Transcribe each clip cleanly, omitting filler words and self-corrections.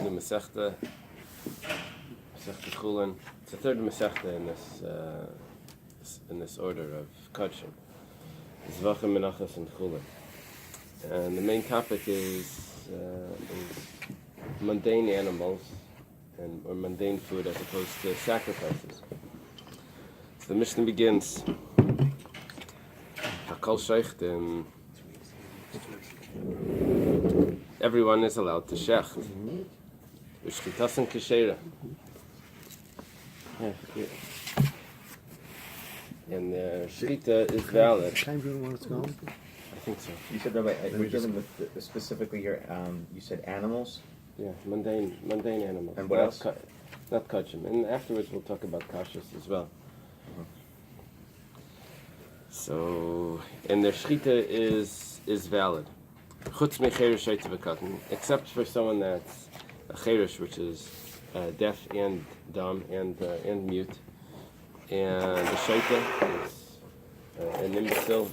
new Masechta, Chullin. It's the third Masechta in this order of Kachim. Zvachim, Menachem, and Chullin. And the main topic is mundane animals or mundane food as opposed to sacrifices. So the Mishnah begins. Hakol Sheichtim. Everyone is allowed to shecht. Ushchitasen keshera. And the shchita is valid. Time do you want to go? I think so. You said, Rabbi, we're dealing with specifically here, you said animals? Yeah, mundane animals. And what else? Not kachim. And afterwards we'll talk about kashas as well. So, and their shchita is valid. Chutz me cheresh v'katan, except for someone that's a cheresh, which is deaf and dumb and mute, and the shaita is an imbecile.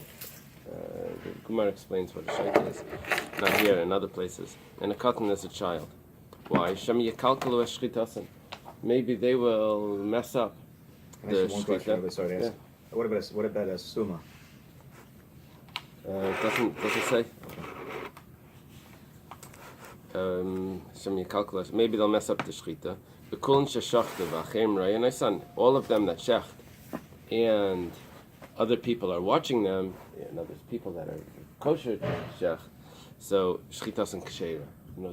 The Gemara explains what a shaita is, not here, in other places. And a katan is a child. Why? Shem yekalkalu eshchitasen. Maybe they will mess up the shchita. Sorry, yeah. What about a suma? Doesn't say. Maybe they'll mess up the shchita. All of them that shecht and other people are watching them, and other people that are kosher shecht, so shchitas and kshera.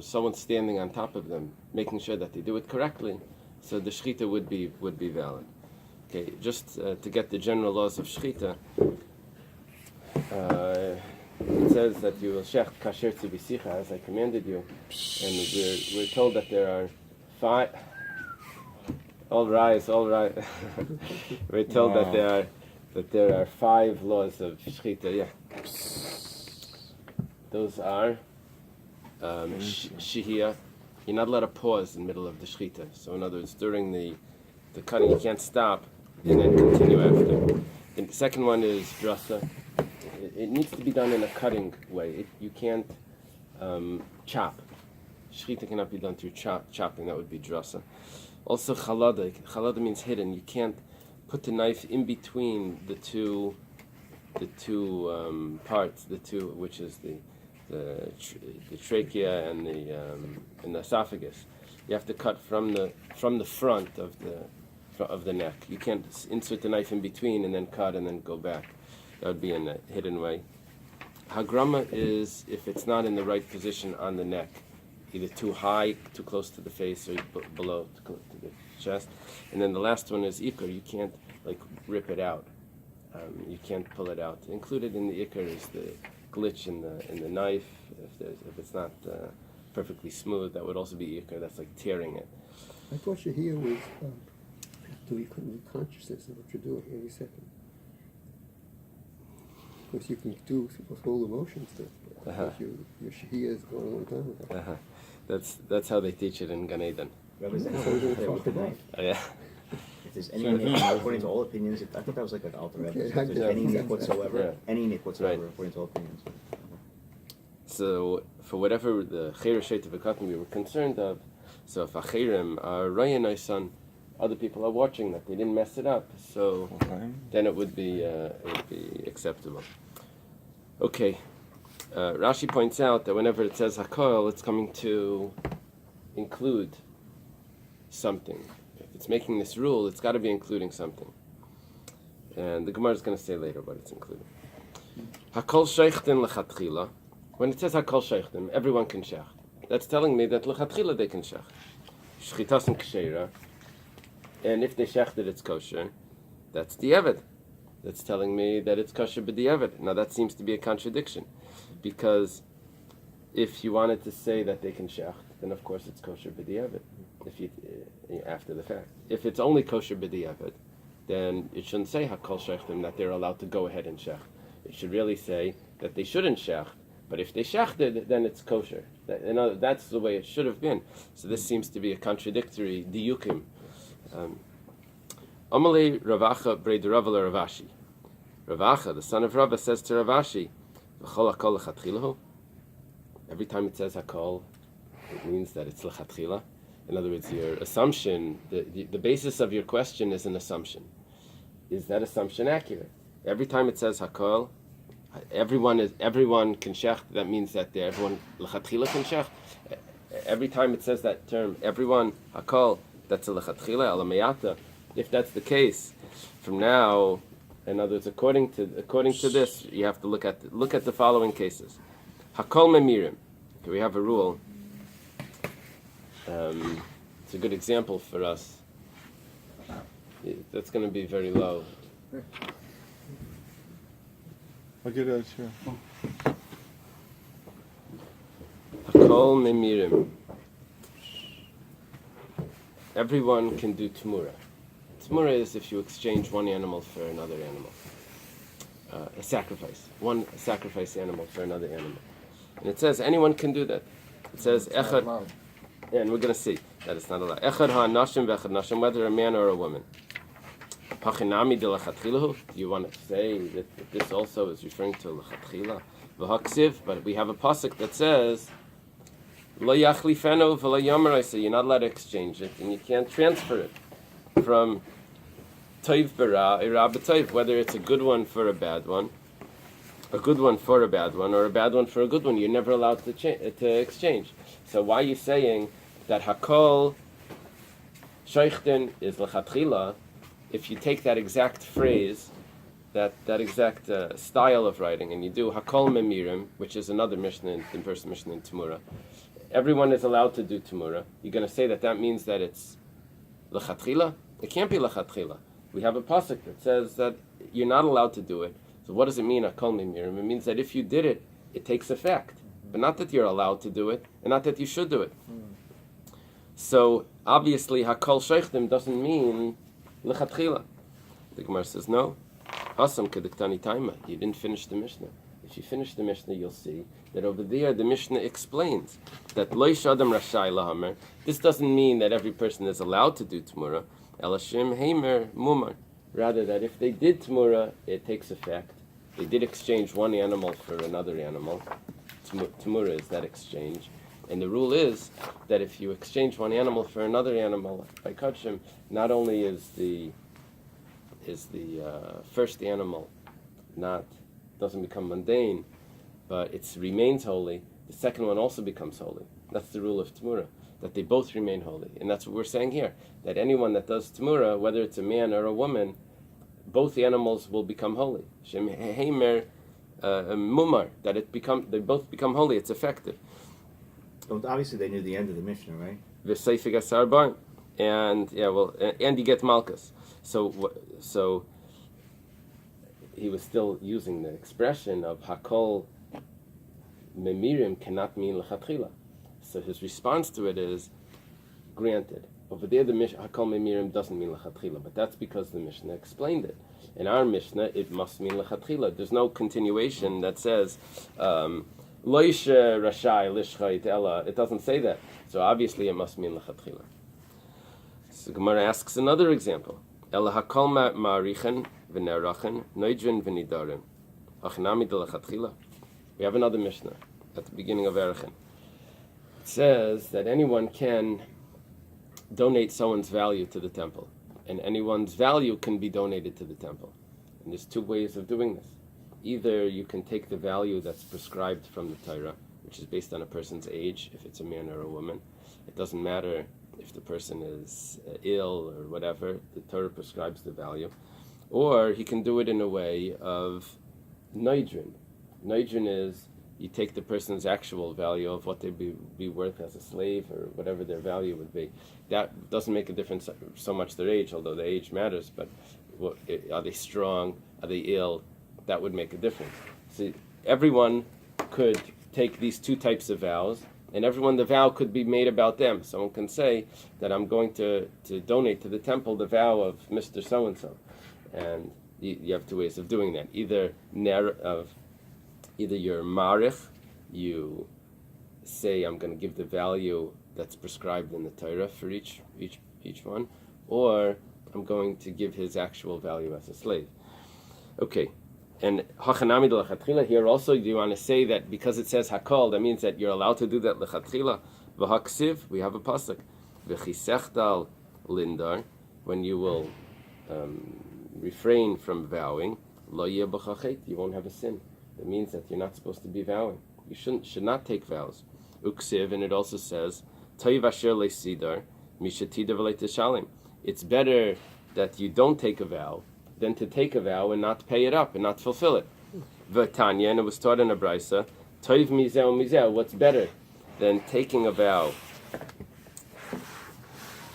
Someone's standing on top of them, making sure that they do it correctly, so the shchita would be valid. Okay, just to get the general laws of shchita, it says that you will shecht kasher tzibisicha as I commanded you, and we're told that there are 5. All rise. We're told that there are 5 laws of shchita. Yeah, those are shihiyah. You're not allowed to pause in the middle of the shchita. So in other words, during the cutting, you can't stop and then continue after. And the second one is drasa. It needs to be done in a cutting way. You can't chop. Shchita cannot be done through chopping. That would be drasa. Also chalada. Chalada means hidden. You can't put the knife in between the two parts. The two, which is the trachea and the esophagus. You have to cut from the front of the neck. You can't insert the knife in between and then cut and then go back. That would be in a hidden way. Hagrama is if it's not in the right position on the neck, either too high, too close to the face, or below, too close to the chest. And then the last one is ikar. You can't rip it out. You can't pull it out. Included in the ikar is the glitch in the knife. If it's not perfectly smooth, that would also be ikar. That's like tearing it. I thought Shahir was you couldn't do consciousness of what you're doing any second. Of course, you can do whole emotions that your Shahir is going all the time with that. That's how they teach it in Gan Eden. With the knife. Oh, yeah. If there's any nick, according to all opinions, I thought that was like an alter ego. If there's any nick whatsoever, according to all opinions. So, for whatever the Cheir Sheit of V'Katan we were concerned of, so if Achirim are Rayan son, other people are watching that, they didn't mess it up, so then it would be acceptable. Okay, Rashi points out that whenever it says Hakol, it's coming to include something. If it's making this rule, it's got to be including something. And the Gemara is going to say later what it's including. Hakol Sheichtin Lechatchila. When it says Hakol Sheichtin, everyone can shecht. That's telling me that Lechatchila they can shecht. Shchitas and Kshera. And if they shechted, it's kosher. That's di'evid. That's telling me that it's kosher b'di'evid. Now that seems to be a contradiction, because if you wanted to say that they can shecht, then of course it's kosher b'di'evid. If you after the fact, if it's only kosher b'di'evid, then it shouldn't say hakol shechtim that they're allowed to go ahead and shecht. It should really say that they shouldn't shecht. But if they shechted, then it's kosher. That's the way it should have been. So this seems to be a contradictory diyukim. Amalei Ravacha Brei Deravala Ravashi. Ravacha, the son of Rabbi, says to Ravashi, "V'chol hakol lechatchilahu." Every time it says hakol, it means that it's lechatchila. In other words, your assumption, the basis of your question is an assumption. Is that assumption accurate? Every time it says hakol, everyone can shech, that means that everyone lechatchila can shech. Every time it says that term, everyone hakol, that's a lechatchila, alamayata. If that's the case, from now, in other words, according to this, you have to look at the following cases. Hakol memirim. Okay, we have a rule. It's a good example for us. That's going to be very low. I'll get out here. Hakol memirim. Everyone can do tumura. Tumura is if you exchange one animal for another animal. A sacrifice. One sacrifice animal for another animal. And it says anyone can do that. It says echad. And we're going to see that it's not allowed. Echad ha-nashim v'echad nashim, whether a man or a woman. Pachinami de lachatchilahu. Do you want to say that this also is referring to lachatchila? V'haksiv, but we have a pasuk that says lo yachlifenu v'lo yamarei, so you're not allowed to exchange it, and you can't transfer it from toiv bara ira b'toiv, whether it's a good one for a bad one, a good one for a bad one, or a bad one for a good one. You're never allowed to exchange. So why are you saying that hakol sheichten is lechatchila? If you take that exact phrase, that exact style of writing, and you do hakol memirim, which is another mishnah in person mishnah in Tumura, everyone is allowed to do Tumura. You're going to say that means that it's lechatchila? It can't be lechatchila. We have a pasuk that says that you're not allowed to do it. So what does it mean hakol memirim? It means that if you did it, it takes effect. But not that you're allowed to do it, and not that you should do it. So, obviously, hakol sheichtim doesn't mean lechatchila. The Gemara says, no. Hasam kediktani taima. You didn't finish the Mishnah. If you finish the Mishnah, you'll see that over there, the Mishnah explains that loish adam rashai lahamer. This doesn't mean that every person is allowed to do Tumura. Elashim heimer mumar. Rather, that if they did Tumura, it takes effect. They did exchange one animal for another animal. Tumura is that exchange, and the rule is that if you exchange one animal for another animal by kachim, not only is the first animal doesn't become mundane, but it remains holy. The second one also becomes holy. That's the rule of Tumura, that they both remain holy, and that's what we're saying here. That anyone that does Tumura, whether it's a man or a woman, both the animals will become holy. Shem heimer. Mumar, that they both become holy. It's effective. Well, obviously, they knew the end of the Mishnah, right? V'seifig asarban, and you get malchus. So he was still using the expression of hakol memirim cannot mean lechatchila. So his response to it is, granted, over there the Mishnah hakol memirim doesn't mean lechatchila, but that's because the Mishnah explained it. In our Mishnah, it must mean lechatchila. There's no continuation that says loish rashai lishchait ella. It doesn't say that. So obviously, it must mean lechatchila. So Gemara asks another example. Ella hakol ma'arichen v'nerachen noidrin v'nidarim achnami de lechatchila. We have another Mishnah at the beginning of Erechen. It says that anyone can donate someone's value to the temple. And anyone's value can be donated to the temple. And there's two ways of doing this. Either you can take the value that's prescribed from the Torah, which is based on a person's age, if it's a man or a woman. It doesn't matter if the person is ill or whatever, the Torah prescribes the value. Or he can do it in a way of noidrin. Noidrin is you take the person's actual value of what they'd be worth as a slave or whatever their value would be. That doesn't make a difference so much their age, although the age matters, but are they strong? Are they ill? That would make a difference. See, everyone could take these two types of vows, and the vow could be made about them. Someone can say that I'm going to donate to the temple the vow of Mr. So-and-so. And you have two ways of doing that. Either you're marich, you say I'm going to give the value that's prescribed in the Torah for each one, or I'm going to give his actual value as a slave. Okay, and hachanami de lechatchila here also. Do you want to say that because it says hakol, that means that you're allowed to do that lechatchila? V'haksiv, we have a pasuk. V'chisechtal lindar, when you will refrain from vowing, lo yeh b'chachet, you won't have a sin. It means that you're not supposed to be vowing. You should not take vows. Uksiv, and it also says, Toiv asher lesidar, mishatida v'leiteshalim. It's better that you don't take a vow than to take a vow and not pay it up and not fulfill it. V'tanya, and it was taught in a brisa, Toiv mizeh, what's better than taking a vow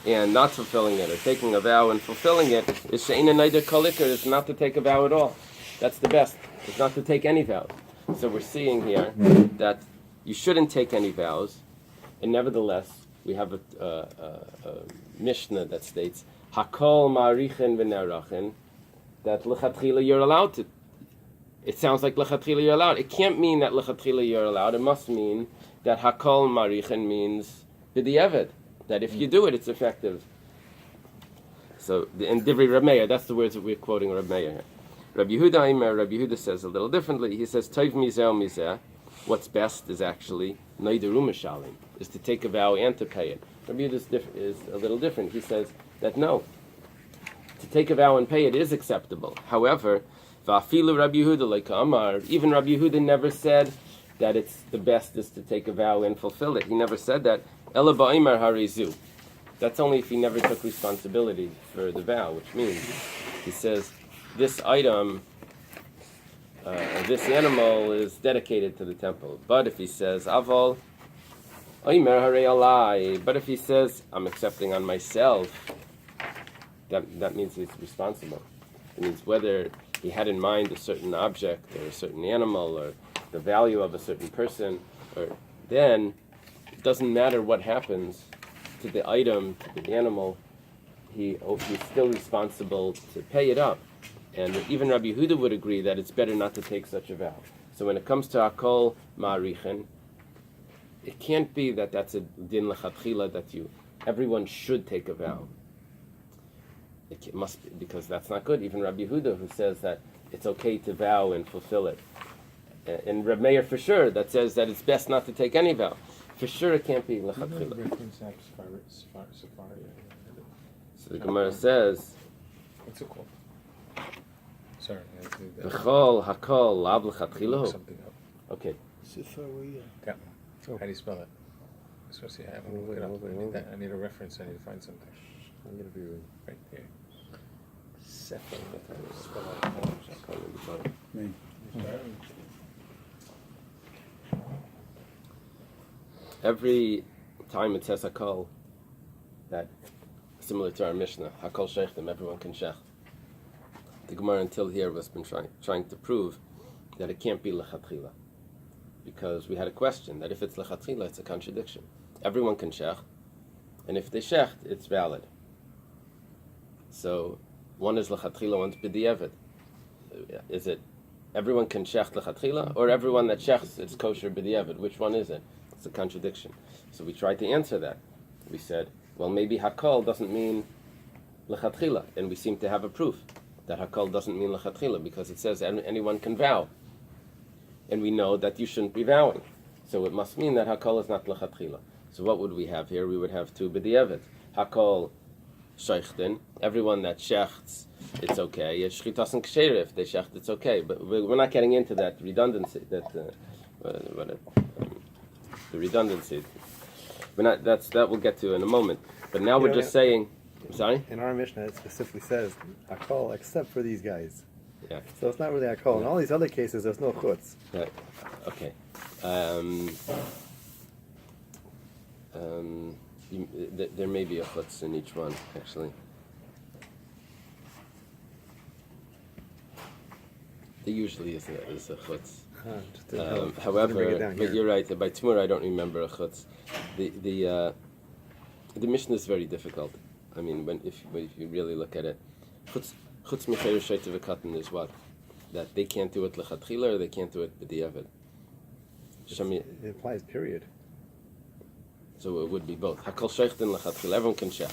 and not fulfilling it, or taking a vow and fulfilling it, is she'ena neider kolikar, is not to take a vow at all. That's the best. It's not to take any vows. So we're seeing here that you shouldn't take any vows, and nevertheless, we have a Mishnah that states, Hakol ma'arichen v'nerachin, that l'chatchila you're allowed to. It sounds like l'chatchila you're allowed. It can't mean that l'chatchila you're allowed. It must mean that Hakol ma'arichen means b'di'evet, that if you do it, it's effective. So, in Divrei Reb Meir, that's the words that we're quoting Reb Meir here. Rabbi Yehuda says a little differently. He says, Toiv mizeh, what's best is actually neideru mishalim, is to take a vow and to pay it. Rabbi Yehuda is a little different. He says that no, to take a vow and pay it is acceptable. However, va'afilu Rabbi Yehuda like Amar, even Rabbi Yehuda never said that it's the best is to take a vow and fulfill it. He never said that. Ela ba'imar harizu. That's only if he never took responsibility for the vow, which means he says, this item, this animal is dedicated to the temple. But if he says, Aval, Oimer Harei Alai, but if he says, I'm accepting on myself, that means he's responsible. It means whether he had in mind a certain object or a certain animal or the value of a certain person, or then it doesn't matter what happens to the item, to the animal, he's still responsible to pay it up. And even Rabbi Yehuda would agree that it's better not to take such a vow. So when it comes to Hakol Ma'arichen, it can't be that that's a din l'chatchila that everyone should take a vow. It must be, because that's not good. Even Rabbi Yehuda, who says that it's okay to vow and fulfill it. And Reb Meir for sure, that says that it's best not to take any vow. For sure it can't be l'chatchila. So the Gemara says, what's it called? Sorry. V'chol hakol lav l'chatchila. Something up. Okay. Got one. How do you spell it? I want to look it up. I need a reference. I need to find something. I'm going to be right there. Every time it says hakol, that similar to our Mishnah, hakol sheichtim, everyone can shech. The Gemara until here has been trying to prove that it can't be lechatchila, because we had a question that if it's lechatchila, it's a contradiction. Everyone can shech, and if they shecht, it's valid. So one is lechatchila, one's b'di'evet. Is it everyone can shecht lechatchila, or everyone that shechts it's kosher b'di'evet? Which one is it? It's a contradiction. So we tried to answer that. We said, well, maybe hakol doesn't mean lechatchila, and we seem to have a proof that hakol doesn't mean lechatchila, because it says anyone can vow, and we know that you shouldn't be vowing. So it must mean that hakol is not lechatchila. So what would we have here? We would have two b'di'evet. Hakol sheichten, everyone that shechts, it's okay. Shchitas and ksheir, if they shecht, it's okay. But we're not getting into that redundancy. The redundancy. That we'll get to in a moment. But now we're just saying. Sorry? In our Mishnah, it specifically says hakol except for these guys. Yeah. So it's not really hakol. In all these other cases, there's no chutz. Right. Okay. There may be a chutz in each one, actually. There usually is a chutz. However, but you're right. By tomorrow, I don't remember a chutz. The Mishnah is very difficult. I mean, if you really look at it, chutz mecheir shayta v'katan is what? That they can't do it lechatchila or they can't do it b'di'evet. It implies period. So it would be both. Hakol sheichten lechatchila, everyone can shech.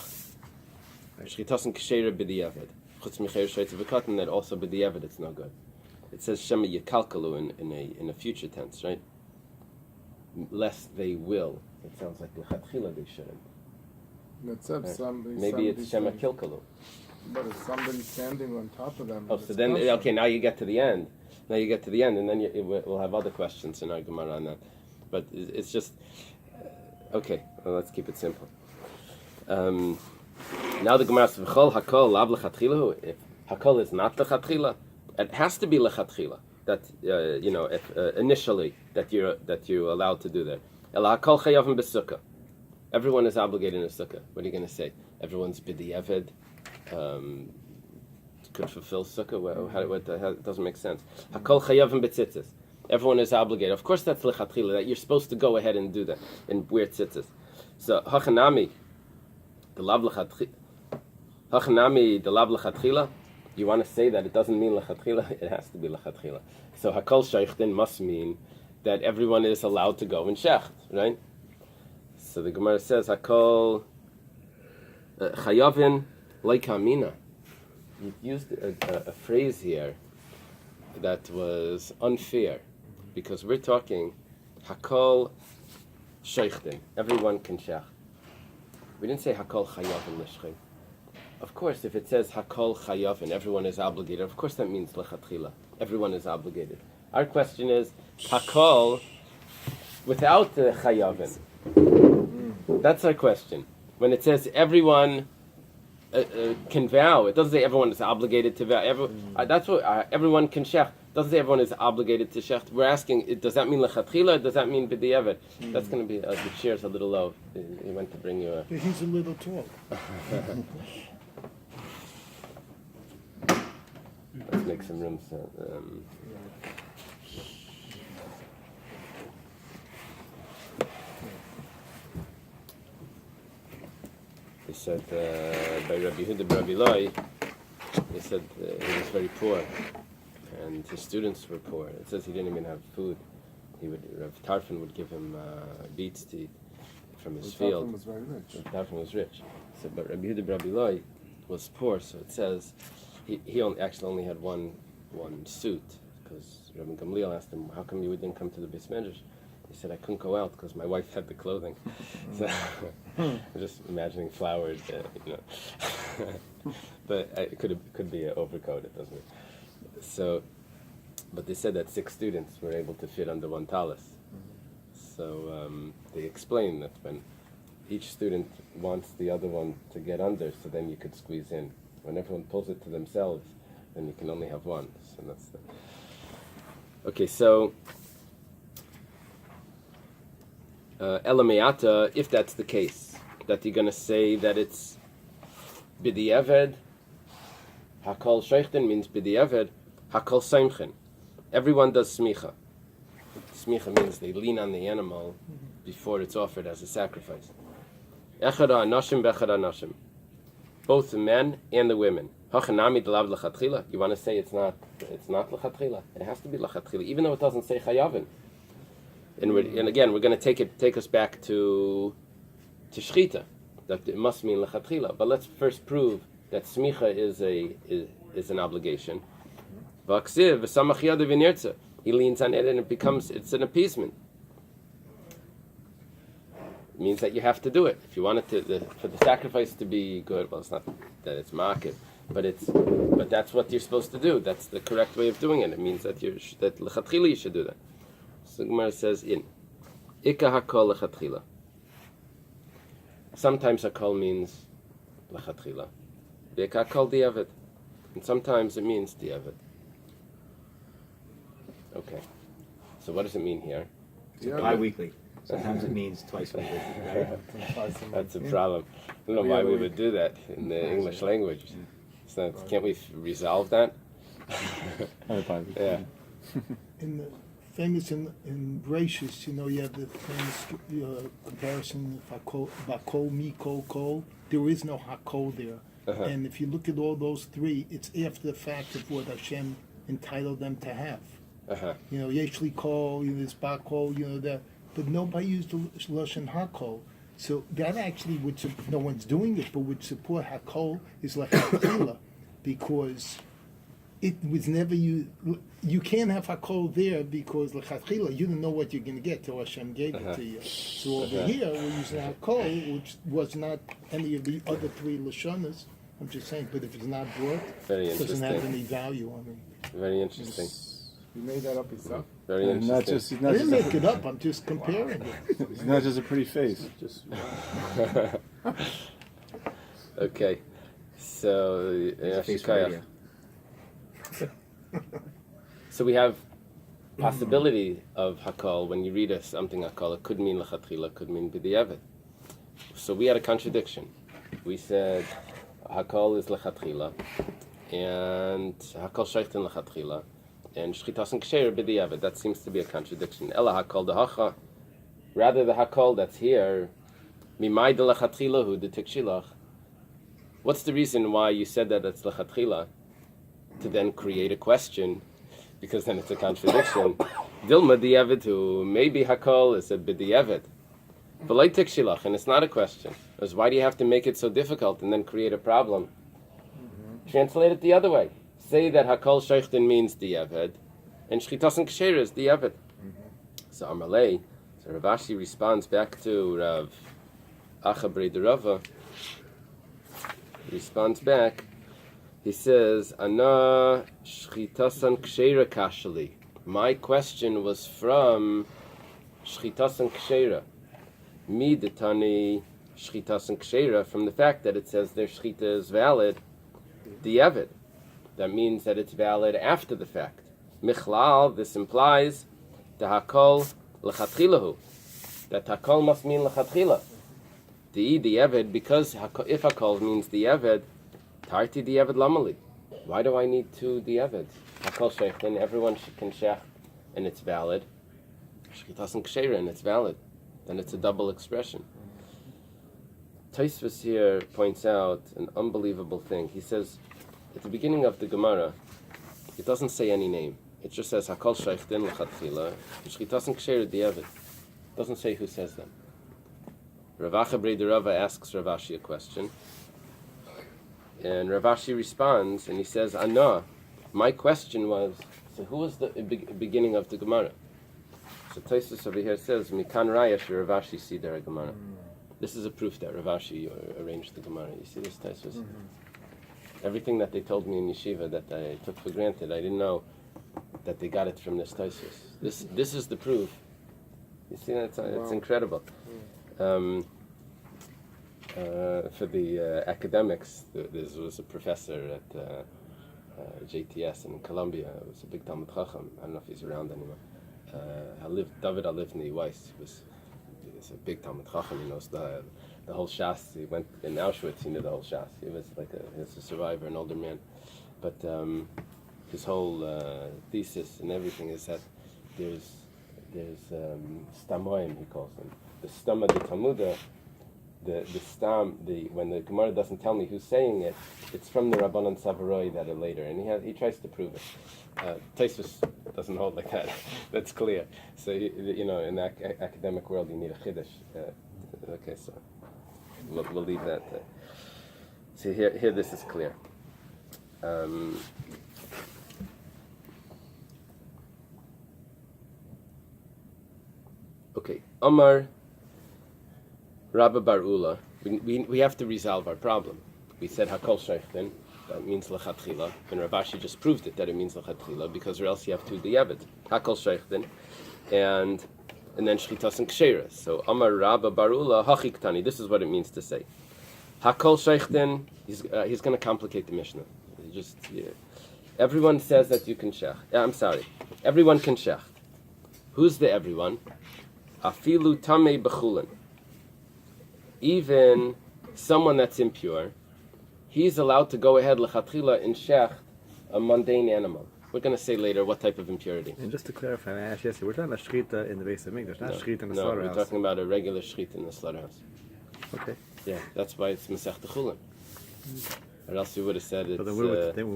Shchitas and ksheira b'di'evet. Chutz mecheir shayta v'katan, that also b'di'evet, it's no good. It says shema yikalkalu in a future tense, right? lest they will. It sounds like lechatchila they shouldn't. Except somebody. Maybe it's shema kilkalu. But if somebody's standing on top of them. Oh, so then okay. Now you get to the end. And then we'll have other questions in our Gemara on that. But it's just okay. Well, let's keep it simple. Now the Gemara says, "V'chol hakol lav lechatchila." If hakol is not lechatchila, it has to be lechatchila. That if, initially that you're allowed to do that. El hakol chayavim b'sukkah. Everyone is obligated in a sukkah. What are you going to say? Everyone's b'diavad. Could fulfill sukkah. It doesn't make sense. Hakol chayavim b'tzitzis. Everyone is obligated. Of course, that's lechatchila. That you're supposed to go ahead and do that and wear tzitzis. So hachanami, the lav lechatchila. You want to say that it doesn't mean lechatchila? It has to be lechatchila. So hakol sheichten must mean that everyone is allowed to go in shecht, right? So the Gemara says hakol chayavin leikamina. You used a phrase here that was unfair, because we're talking hakol sheichten. Everyone can shecht. We didn't say hakol chayavin l'shchei. Of course, if it says hakol chayavin, everyone is obligated. Of course, that means lechatchila. Everyone is obligated. Our question is hakol without the chayavin. That's our question. When it says everyone can vow, it doesn't say everyone is obligated to vow. That's what everyone can shech. It doesn't say everyone is obligated to shech. We're asking, does that mean lechatchila? Does that mean b'diavad? That's going to be the chair's a little low. He went to bring you a. He's a little tall. Let's make some room. So, He said by Rabbi Eily, he said he was very poor, and his students were poor. It says he didn't even have food. Rav Tarfon would give him beets to eat from his field. Tarfon was very rich. Tarfon was rich. So, but Rabbi Eily was poor, so it says he only had one suit, because Rabbi Gamliel asked him, "How come you didn't come to the Bais Medrash?" He said, "I couldn't go out because my wife had the clothing." So I'm just imagining flowered, but it could be an overcoat. It doesn't. So, but they said that 6 students were able to fit under one talis. So they explained that when each student wants the other one to get under, so then you could squeeze in. When everyone pulls it to themselves, then you can only have one. So that's the. Okay, so. Elameata, if that's the case, that you're going to say that it's b'diavad, hakol sheichten means b'diavad, hakol seimchen. Everyone does smicha. Smicha means they lean on the animal before it's offered as a sacrifice. Echad ha'anashim b'echad ha'anashim. Both the men and the women. Hachanami d'lav l'chatchila. You want to say it's not l'chatchila. It has to be l'chatchila, even though it doesn't say chayavin. And again, we're going to take us back to shchita, that it must mean lechatchila. But let's first prove that smicha is an obligation. V'aksiv v'samach yadav v'nirtza. He leans on it and it's an appeasement. It means that you have to do it if you want it for the sacrifice to be good. Well, it's not that it's market, but that's what you're supposed to do. That's the correct way of doing it. It means that lechatchila you should do that. So Gemara says in Ika hakol lechatchila. Sometimes hakol means lechatchila. Ika hakol diavad. And sometimes it means diavad. Okay. So what does it mean here? Bi-weekly. Sometimes it means twice weekly. Right? That's a problem. I don't know why we would do that in the English language. So can't we resolve that? Yeah. In the famous in Gracious, you have the famous comparison of Hakol, Mikol, Kol. There is no Hakol there. Uh-huh. And if you look at all those 3, it's after the fact of what Hashem entitled them to have. Uh-huh. Yeshli Kol, there's Bakol, that. But nobody used the Lashon Hakol. So that actually no one's doing it, but would support Hakol is like Hakila, because it was never used. You can't have hakol there because lechatchila you didn't know what you're going to get till Hashem gave it to you. So over here we're using hakol, which was not any of the other three lashonas. I'm just saying, but if it's not brought, it doesn't have any value on it. Very interesting. You made that up yourself? Very interesting. I didn't make it up. I'm just comparing it. It's not just a pretty face. Okay. So, Shikayach. So we have possibility of hakol when you read something hakol. It could mean lechatchila, it could mean b'diavad. So we had a contradiction. We said hakol is lechatchila, and hakol sheichten lechatchila, and shchitas and ksher b'diavad. That seems to be a contradiction. Ela hakol dehacha. Rather the hakol that's here, mimai de lechatchila hu de tikshilach. What's the reason why you said that it's lechatchila? To then create a question, because then it's a contradiction. Dilma di'evet hu, maybe hakol is a b'di'evet. But like tikshilach, and it's not a question. Because why do you have to make it so difficult and then create a problem? Translate it the other way. Say that hakol sheichten means di'evet, and shchitas and ksher is di'evet. So Amalei, so Rav Ashi responds back to Rav Achabrei de Rava. Responds back. He says, "Ana shchitasan ksheira kashali." My question was from shchitasan ksheira. Mi detani shchitasan ksheira, from the fact that it says their shchita is valid. Di'evid. That means that it's valid after the fact. Michlal. This implies the hakol lechatchilahu. That hakol must mean lechatchila. Di'evid, because if hakol means di'evid. Tarti di'evid lamali. Why do I need two di'evids? Hakol sheichten, everyone can shech, and it's valid. Shchitas and ksheira, and it's valid. Then it's a double expression. Tosfos here points out an unbelievable thing. He says, at the beginning of the Gemara, it doesn't say any name. It just says hakol sheichten lechatchila, shchitas and ksheira di'evid. It doesn't say who says them. Rav Achabrei de Rava asks Rav Ashi a question. And Rav Ashi responds, and he says, Ana, my question was, so who was the beginning of the Gemara? So Tosfos over here says, Mikan Raya she Rav Ashi Sidar Gemara. This is a proof that Rav Ashi arranged the Gemara. You see this, Tosfos? Everything that they told me in yeshiva that I took for granted, I didn't know that they got it from this Tosfos. This is the proof. You see, it's incredible. For the academics, there was a professor at JTS in Columbia. It was a big Talmud Chacham. I don't know if he's around anymore. David Alivni Weiss was a big Talmud Chacham. He knows the whole Shas. He went in Auschwitz. He knew the whole Shas. He was like a survivor, an older man. But his whole thesis and everything is that there's stamoim, he calls them. The stam of the Talmudah. The stam, when the Gemara doesn't tell me who's saying it, it's from the Rabbanan Savaroi that are later, and he tries to prove it. Tosfos doesn't hold like that. That's clear. So in the academic world, you need a chiddush. Okay, so we'll leave that. See here, this is clear. Okay, Amar Rabbi Bar Ula, we have to resolve our problem. We said hakol sheichten, that means lechatchila, and Rav Ashi just proved it that it means lechatchila, because or else you have two di'evid. Hakol sheichten, and then shchitas and ksheira. So Amar Rabbi Bar Ula hachiktani. This is what it means to say hakol sheichten. He's going to complicate the Mishnah. Everyone says that you can shech. I'm sorry. Everyone can shech. Who's the everyone? Afilu tamei b'chulin. Even someone that's impure, he's allowed to go ahead lechatchila and shech a mundane animal. We're going to say later what type of impurity. And just to clarify, I asked yesterday, we're talking about shchita in the Beis Hamikdash, not shchita in the slaughterhouse. No, we're talking about a regular shchita in the slaughterhouse. Okay. Yeah, that's why it's Masech Chulin. Or else we would have said it's... So then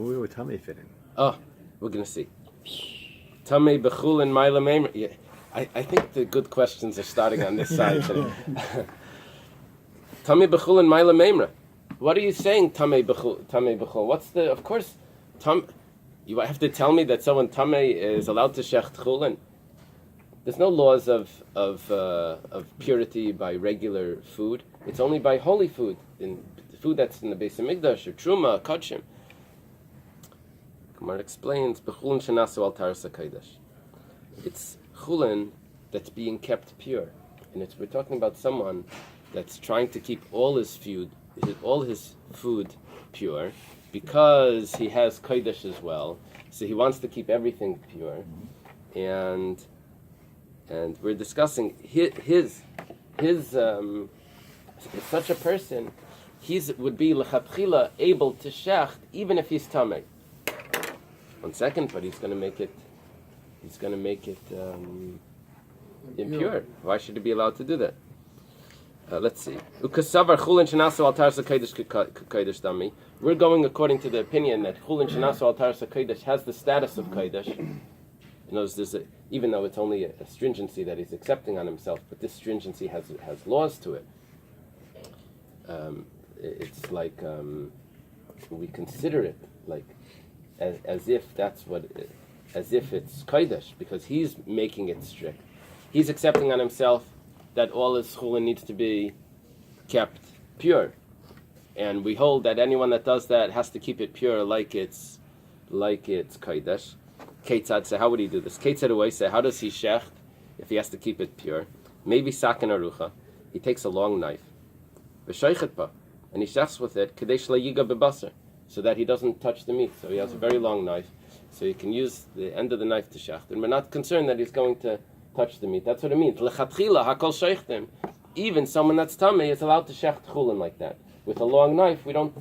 where would Tamei fit in? Oh, we're going to see. Tamei b'chulin ma'ila meimer. Yeah, I think the good questions are starting on this side. Tamei b'chulin ma'ila meimer. What are you saying, Tamei b'chul? What's the... Of course, You have to tell me that someone tamei is allowed to shecht chulin. There's no laws of purity by regular food. It's only by holy food, in food that's in the Bais Hamikdash or truma, kachim. Gemara explains b'chulin shenasu al taras hakodesh. It's chulin that's being kept pure, and we're talking about someone that's trying to keep all his food pure, because he has kodesh as well. So he wants to keep everything pure, and we're discussing his such a person. Would be lechatchila able to shecht even if he's tamei. 1 second, but he's going to make it impure. Why should he be allowed to do that? Let's see. We're going according to the opinion that chulin shenasu al taras hakodesh has the status of kodesh. In other words, even though it's only a stringency that he's accepting on himself, but this stringency has laws to it. It's like we consider it like as if as if it's kodesh, because he's making it strict. He's accepting on himself that all his chulin needs to be kept pure, and we hold that anyone that does that has to keep it pure, like it's kodesh. Ketzad, say, how would he do this? Ketzad away, say, how does he shecht if he has to keep it pure? Maybe sakin arucha. He takes a long knife, and he shechts with it, kadesh layiga bebasar, so that he doesn't touch the meat. So he has a very long knife, so he can use the end of the knife to shecht, and we're not concerned that he's going to touch the meat. That's what it means. Lechatchila hakol sheichtim. Even someone that's tamei is allowed to shecht chulin like that. With a long knife, we don't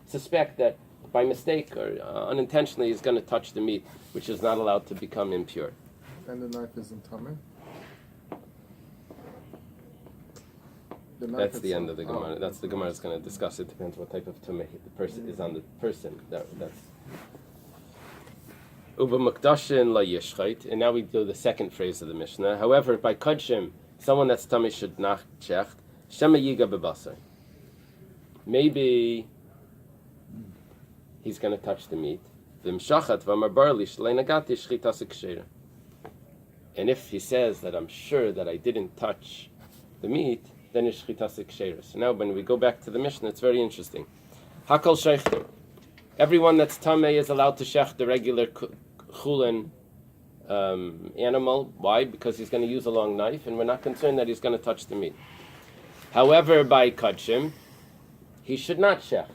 suspect that by mistake or unintentionally he's going to touch the meat, which is not allowed to become impure. And the knife isn't tamei? That's the end of the Gemara. That's the Gemara is going to discuss. It depends what type of tumah the person is on the person. That's Uba Makdashin la yishchait. And now we do the second phrase of the Mishnah. However, by Kodshim, someone that's tummy should not shecht. Shema yiga bebasar. Maybe he's going to touch the meat. V'mshachat v'amar barli shlei nagati shchitas kshera. And if he says that I'm sure that I didn't touch the meat, then it's shchitas kshera. So now when we go back to the Mishnah, it's very interesting. Hakol sheichtim. Everyone that's tamei is allowed to shecht the regular chulin animal. Why? Because he's going to use a long knife, and we're not concerned that he's going to touch the meat. However, by kachim, he should not shecht.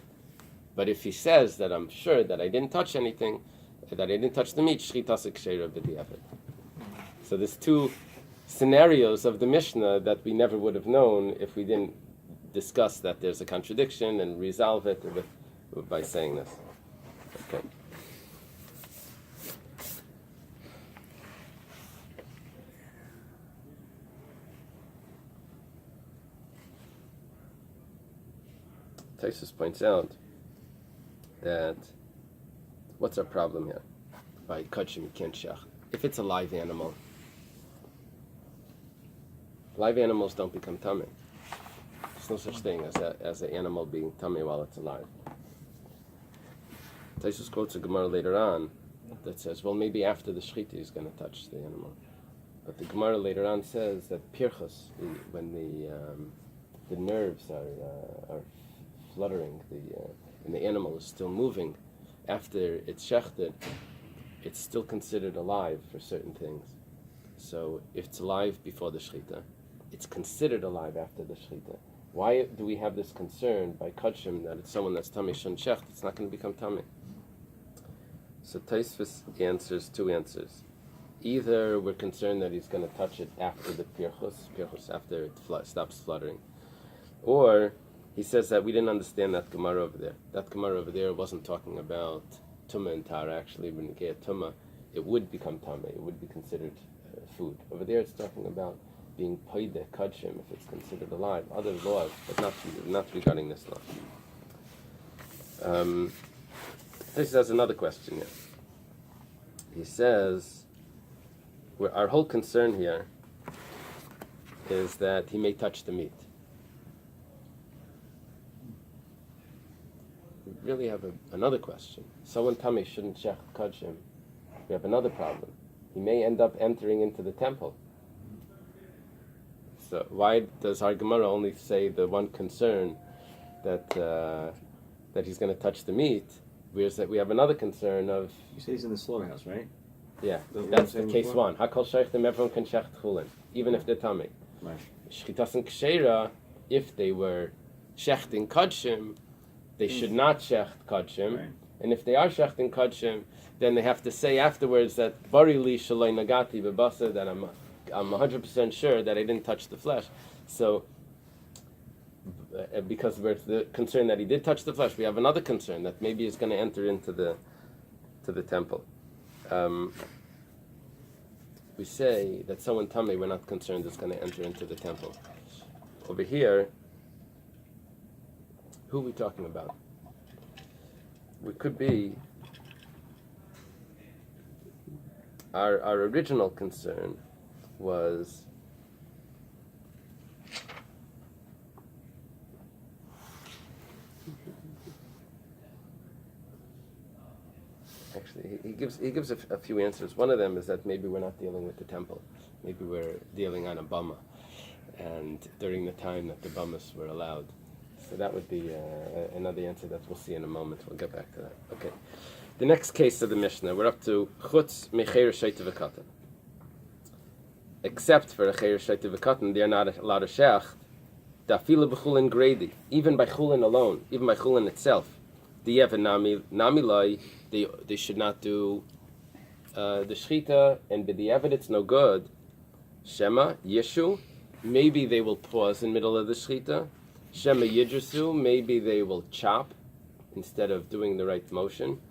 But if he says that I'm sure that I didn't touch anything, that I didn't touch the meat, shchitas kshera b'diavad. So there's two scenarios of the Mishnah that we never would have known if we didn't discuss that there's a contradiction and resolve it by saying this. Okay. Taisus points out that what's our problem here? By kachim you can't shech. If it's a live animal, live animals don't become tummy. There's no such thing as an animal being tummy while it's alive. Taisus quotes a Gemara later on that says, well, maybe after the shechita he's going to touch the animal. But the Gemara later on says that pirchus, when the nerves are fluttering, and the animal is still moving, after it's shechted, it's still considered alive for certain things. So if it's alive before the shechita, it's considered alive after the shechita. Why do we have this concern by kachim that it's someone that's tummy shouldn't shecht? It's not going to become tummy. So Taisvis answers two answers. Either we're concerned that he's going to touch it after the pirchus after it stops fluttering, or he says that we didn't understand that Gemara over there. That Gemara over there wasn't talking about tumah and tara. Actually, when you get tumah, it would become tameh. It would be considered food. Over there, it's talking about being paideh kachim if it's considered alive. Other laws, but not regarding this law. This has another question here. He says, our whole concern here is that he may touch the meat. really have another question. Someone tummy shouldn't shecht kodshim. We have another problem. He may end up entering into the temple. So why does our Gemara only say the one concern that he's going to touch the meat? Whereas that we have another concern of. You say he's in the slaughterhouse, right? Yeah, The that's one case before? one. Hakol sheichtem, everyone can shecht chulin, even if they're tummy. Right. Shchitas and kshera, if they were shechting kodshim, they should not shecht kodshim. Right. And if they are shechting kodshim, then they have to say afterwards that bari li shaloi nagati bebasa, that I'm 100% sure that I didn't touch the flesh. So, because we're the concern that he did touch the flesh, we have another concern that maybe he's going to enter into the temple. We say that someone tummy, we're not concerned is going to enter into the temple. Over here, who are we talking about? We could be our original concern was actually he gives a few answers. One of them is that maybe we're not dealing with the temple, maybe we're dealing on a bama, and during the time that the bamas were allowed. So that would be another answer that we'll see in a moment. We'll get back to that. Okay. The next case of the Mishnah, we're up to chutz mecheir sheita v'katan. Except for a cheir sheita v'katan, they are not allowed to shecht. Dafila b'chulin grady, even by chulin alone, even by chulin itself. The yeven nami lai, they should not do the shchita, and b'di'evet it's no good. Shema yishu, maybe they will pause in the middle of the shchita. Shema yidrusu, maybe they will chop instead of doing the right motion.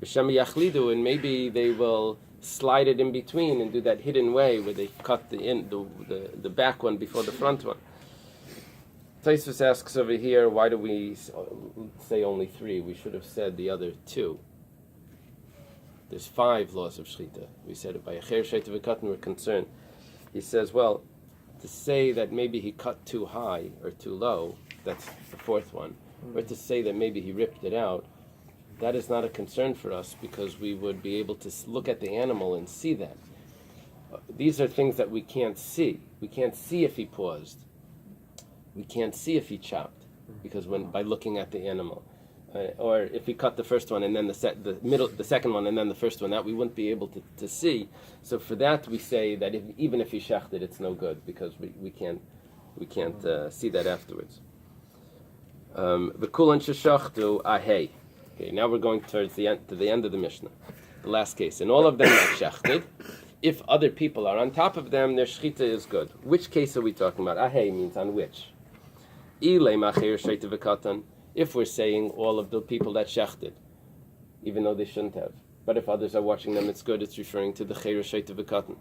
Shema yachlidu, and maybe they will slide it in between and do that hidden way where they cut the back one before the front one. Tosfos asks over here, why do we say only 3? We should have said the other 2. There's 5 laws of shchita. We said it by a cher sheita v'katan, we're concerned. He says, well, to say that maybe he cut too high or too low, that's the 4th one, or to say that maybe he ripped it out, that is not a concern for us because we would be able to look at the animal and see that. These are things that we can't see. We can't see if he paused. We can't see if he chopped because by looking at the animal, or if he cut the first one and then the second one and then the first one, that we wouldn't be able to see. So for that we say that even if he shechted, it's no good because we can't see that afterwards. V'kulan sheshachtu ahei. Okay, now we're going towards the end of the Mishnah, the last case. And all of them are shechted. If other people are on top of them, their shechita is good. Which case are we talking about? Ahei means on which. Eily macheir sheita v'katan. If we're saying all of the people that shechted, even though they shouldn't have. But if others are watching them, it's good. It's referring to the cheir sheita v'katan.